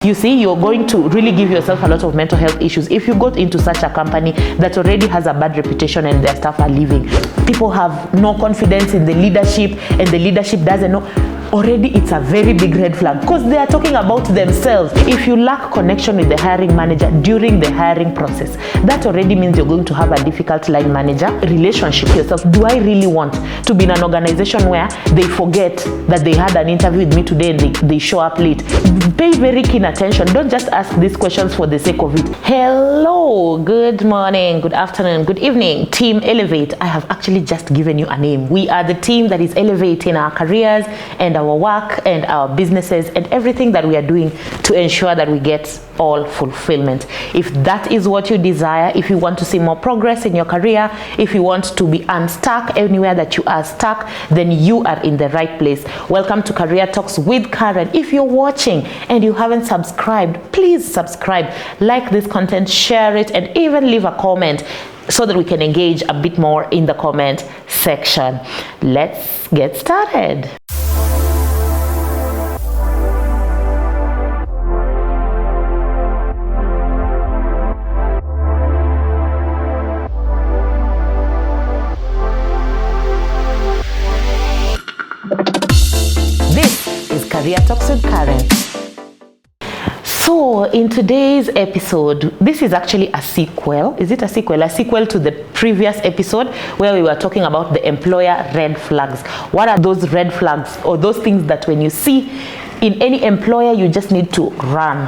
You see, you're going to really give yourself a lot of mental health issues if you go into such a company that already has a bad reputation and their staff are leaving. People have no confidence in the leadership and the leadership doesn't know. Already it's a very big red flag because they are talking about themselves. If you lack connection with the hiring manager during the hiring process, that already means you're going to have a difficult line manager relationship yourself. Do I really want to be in an organization where they forget that they had an interview with me today and they show up late? Pay very keen attention. Don't just ask these questions for the sake of it. Hello, good morning, good afternoon, good evening, Team Elevate. I have actually just given you a name. We are the team that is elevating our careers and our work and our businesses and everything that we are doing to ensure that we get all fulfillment. If that is what you desire, if you want to see more progress in your career, if you want to be unstuck anywhere that you are stuck, then you are in the right place. Welcome to Career Talks with Karen. If you're watching and you haven't subscribed, please subscribe, like this content, share it, and even leave a comment so that we can engage a bit more in the comment section. Let's get started. Career Talks with Karen. So in today's episode, this is actually a sequel. Is it a sequel? A sequel to the previous episode where we were talking about the employer red flags. What are those red flags or those things that when you see in any employer, you just need to run?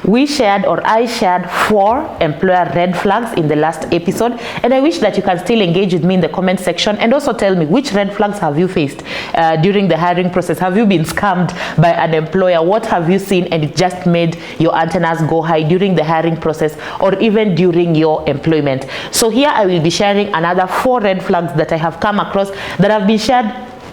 I shared 4 employer red flags in the last episode, and I wish that you can still engage with me in the comment section and also tell me which red flags have you faced during the hiring process. Have you been scammed by an employer? What have you seen and it just made your antennas go high during the hiring process or even during your employment? So here I will be sharing another 4 red flags that I have come across that have been shared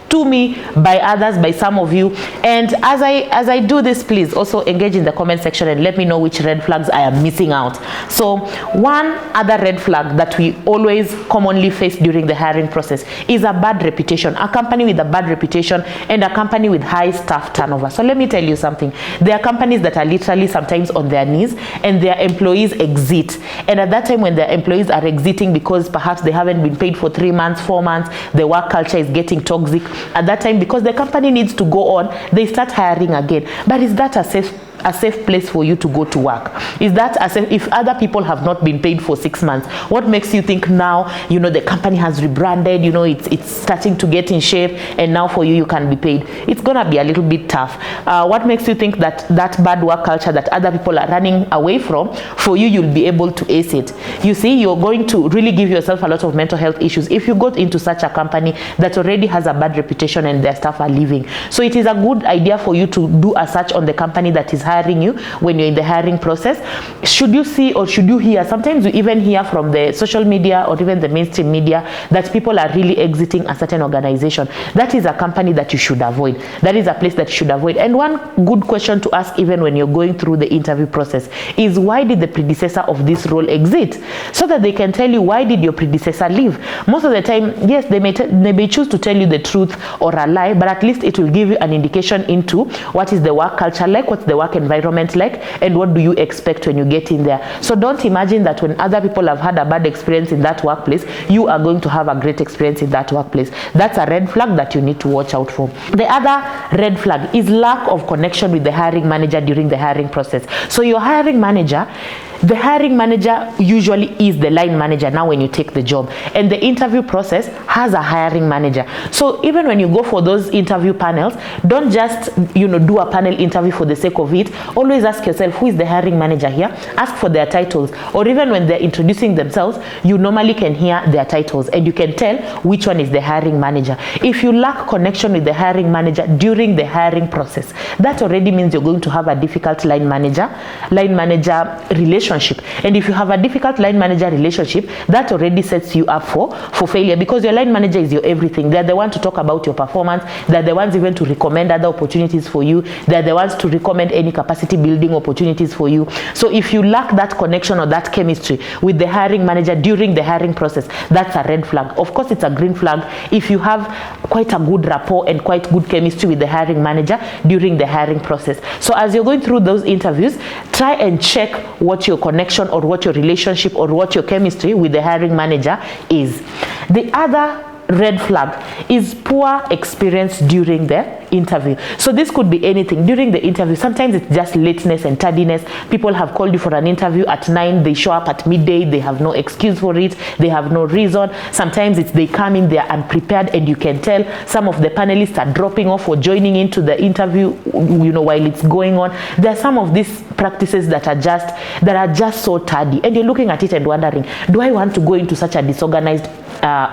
to me by others, by some of you. And as I do this, please also engage in the comment section and let me know which red flags I am missing out. So one other red flag that we always commonly face during the hiring process is a bad reputation. A company with a bad reputation and a company with high staff turnover. So let me tell you something. There are companies that are literally sometimes on their knees and their employees exit. And at that time when their employees are exiting because perhaps they haven't been paid for 3 months, 4 months, the work culture is getting toxic, at that time, because the company needs to go on, they start hiring again. But is that a safe place for you to go to work? Is that a safe, if other people have not been paid for 6 months, what makes you think now, the company has rebranded, it's starting to get in shape and now for you can be paid? It's gonna be a little bit tough. What makes you think that bad work culture that other people are running away from, for you'll be able to ace it? You see, you're going to really give yourself a lot of mental health issues if you go into such a company that already has a bad reputation and their staff are leaving. So it is a good idea for you to do a search on the company that is hiring you when you're in the hiring process. Should you see or should you hear, sometimes you even hear from the social media or even the mainstream media that people are really exiting a certain organization. That is a company that you should avoid. That is a place that you should avoid. And one good question to ask even when you're going through the interview process is, why did the predecessor of this role exit? So that they can tell you, why did your predecessor leave? Most of the time, yes, they may choose to tell you the truth or a lie, but at least it will give you an indication into what is the work culture like, what's the work environment like, and what do you expect when you get in there. So don't imagine that when other people have had a bad experience in that workplace, you are going to have a great experience in that workplace. That's a red flag that you need to watch out for. The other red flag is lack of connection with the hiring manager during the hiring process. So your hiring manager, the hiring manager usually is the line manager now when you take the job, and the interview process has a hiring manager. So even when you go for those interview panels, don't just do a panel interview for the sake of it. Always ask yourself, who is the hiring manager here? Ask for their titles, or even when they're introducing themselves, you normally can hear their titles and you can tell which one is the hiring manager. If you lack connection with the hiring manager during the hiring process, that already means you're going to have a difficult line manager relationship relationship. And if you have a difficult line manager relationship, that already sets you up for failure, because your line manager is your everything. They're the one to talk about your performance. They're the ones even to recommend other opportunities for you. They're the ones to recommend any capacity building opportunities for you. So if you lack that connection or that chemistry with the hiring manager during the hiring process, that's a red flag. Of course, it's a green flag if you have quite a good rapport and quite good chemistry with the hiring manager during the hiring process. So as you're going through those interviews, try and check what your connection or what your relationship or what your chemistry with the hiring manager is. The other red flag is poor experience during the interview. So this could be anything during the interview. Sometimes it's just lateness and tardiness. People have called you for an interview at 9, they show up at midday, they have no excuse for it, they have no reason. Sometimes it's they come in, they are unprepared, and you can tell some of the panelists are dropping off or joining into the interview, while it's going on. There are some of these practices that are just so tardy, and you're looking at it and wondering, do I want to go into such a disorganized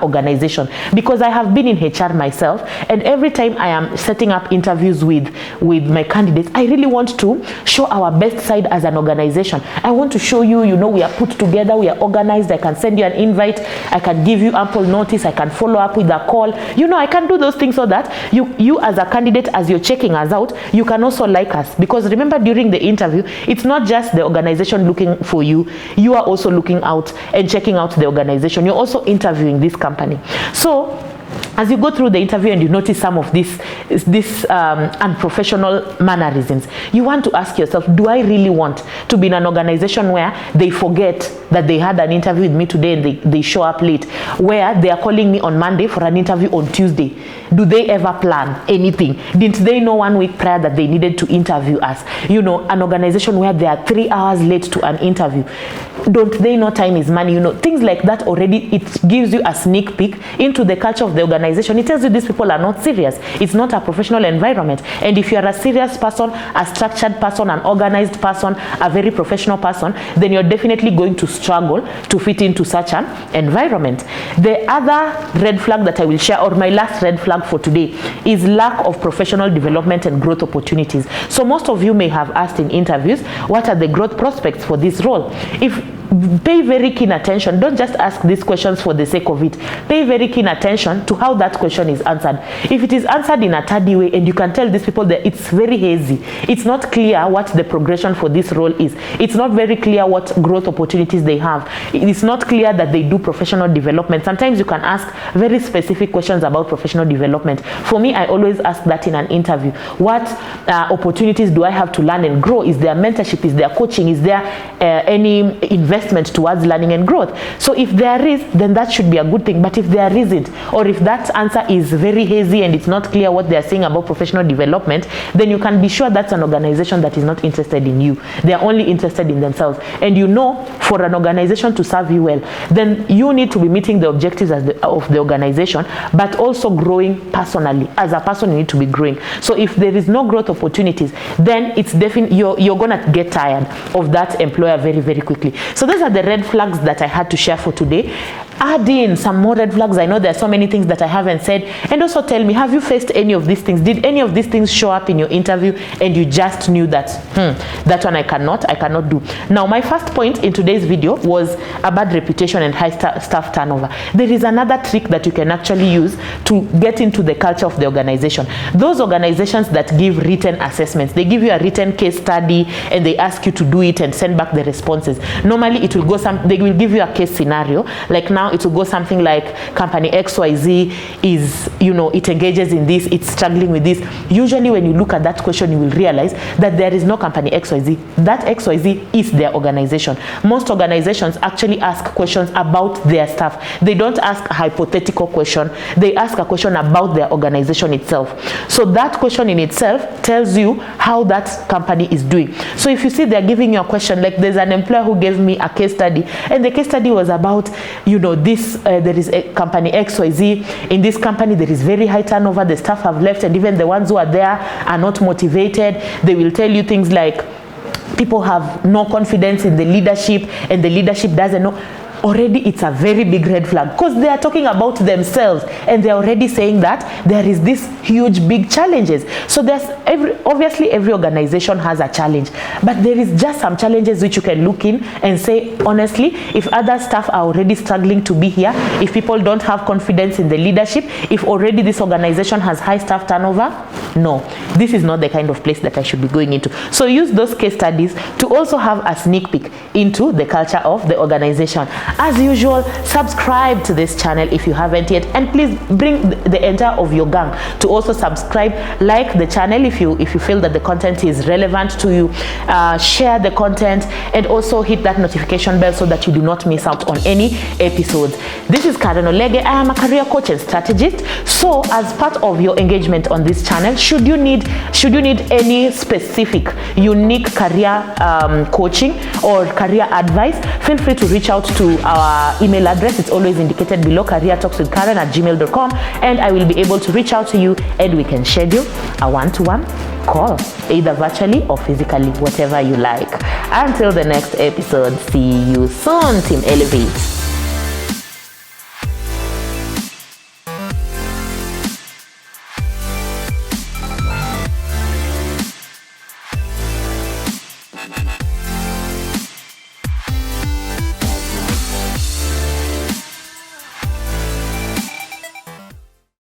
organization? Because I have been in HR myself, and every time I am setting up interviews with my candidates, I really want to show our best side as an organization. I want to show you, we are put together, we are organized. I can send you an invite, I can give you ample notice, I can follow up with a call. I can do those things so that you as a candidate, as you're checking us out, you can also like us. Because remember, during the interview, it's not just the organization looking for you, you are also looking out and checking out the organization. You're also interviewing this company. So as you go through the interview and you notice some of this unprofessional mannerisms, you want to ask yourself, do I really want to be in an organization where they forget that they had an interview with me today and they show up late, where they are calling me on Monday for an interview on Tuesday? Do they ever plan anything? Didn't they know 1 week prior that they needed to interview us? An organization where they are 3 hours late to an interview. Don't they know time is money? Things like that already, it gives you a sneak peek into the culture of the organization. It tells you these people are not serious. It's not a professional environment. And if you are a serious person, a structured person, an organized person, a very professional person, then you're definitely going to struggle to fit into such an environment. The other red flag that I will share, or my last red flag for today, is lack of professional development and growth opportunities. So most of you may have asked in interviews, what are the growth prospects for this role? Pay very keen attention. Don't just ask these questions for the sake of it. Pay very keen attention to how that question is answered. If it is answered in a tardy way, and you can tell these people that it's very hazy, it's not clear what the progression for this role is, it's not very clear what growth opportunities they have, it's not clear that they do professional development. Sometimes you can ask very specific questions about professional development. For me, I always ask that in an interview. What opportunities do I have to learn and grow? Is there mentorship? Is there coaching? Is there any investment towards learning and growth? So if there is, then that should be a good thing. But if there isn't, or if that answer is very hazy and it's not clear what they're saying about professional development, then you can be sure that's an organization that is not interested in you. They're only interested in themselves. And for an organization to serve you well, then you need to be meeting the objectives of the organization, but also growing personally. As a person, you need to be growing. So if there is no growth opportunities, then it's definitely you're gonna get tired of that employer very, very quickly. So those are the red flags that I had to share for today. Add in some more red flags. I know there are so many things that I haven't said. And also tell me, have you faced any of these things? Did any of these things show up in your interview and you just knew that, that one I cannot do? Now, my first point in today's video was a bad reputation and high staff turnover. There is another trick that you can actually use to get into the culture of the organization. Those organizations that give written assessments, they give you a written case study and they ask you to do it and send back the responses. Normally, it will go they will give you a case scenario. Like now, it will go something like company XYZ is, it engages in this, it's struggling with this. Usually when you look at that question, you will realize that there is no company XYZ. That XYZ is their organization. Most organizations actually ask questions about their staff. They don't ask a hypothetical question. They ask a question about their organization itself. So that question in itself tells you how that company is doing. So if you see they're giving you a question, like there's an employer who gave me a case study, and the case study was about, there is a company XYZ. In this company, there is very high turnover. The staff have left, and even the ones who are there are not motivated. They will tell you things like, people have no confidence in the leadership, and the leadership doesn't know. already it's a very big red flag, because they are talking about themselves and they're already saying that there is this huge big challenges. So there's obviously every organization has a challenge, but there is just some challenges which you can look in and say, honestly, if other staff are already struggling to be here, if people don't have confidence in the leadership, if already this organization has high staff turnover, no, this is not the kind of place that I should be going into. So use those case studies to also have a sneak peek into the culture of the organization. As usual, subscribe to this channel if you haven't yet, and please bring the entire of your gang to also subscribe. Like the channel if you feel that the content is relevant to you. Share the content and also hit that notification bell so that you do not miss out on any episodes. This is Karen Olege. I am a career coach and strategist. So as part of your engagement on this channel, should you need any specific unique career coaching or career advice, feel free to reach out to our email address. It's always indicated below, careertalkswithkaren@gmail.com, and I will be able to reach out to you and we can schedule a one-to-one call, either virtually or physically, whatever you like. Until the next episode, see you soon, Team Elevate.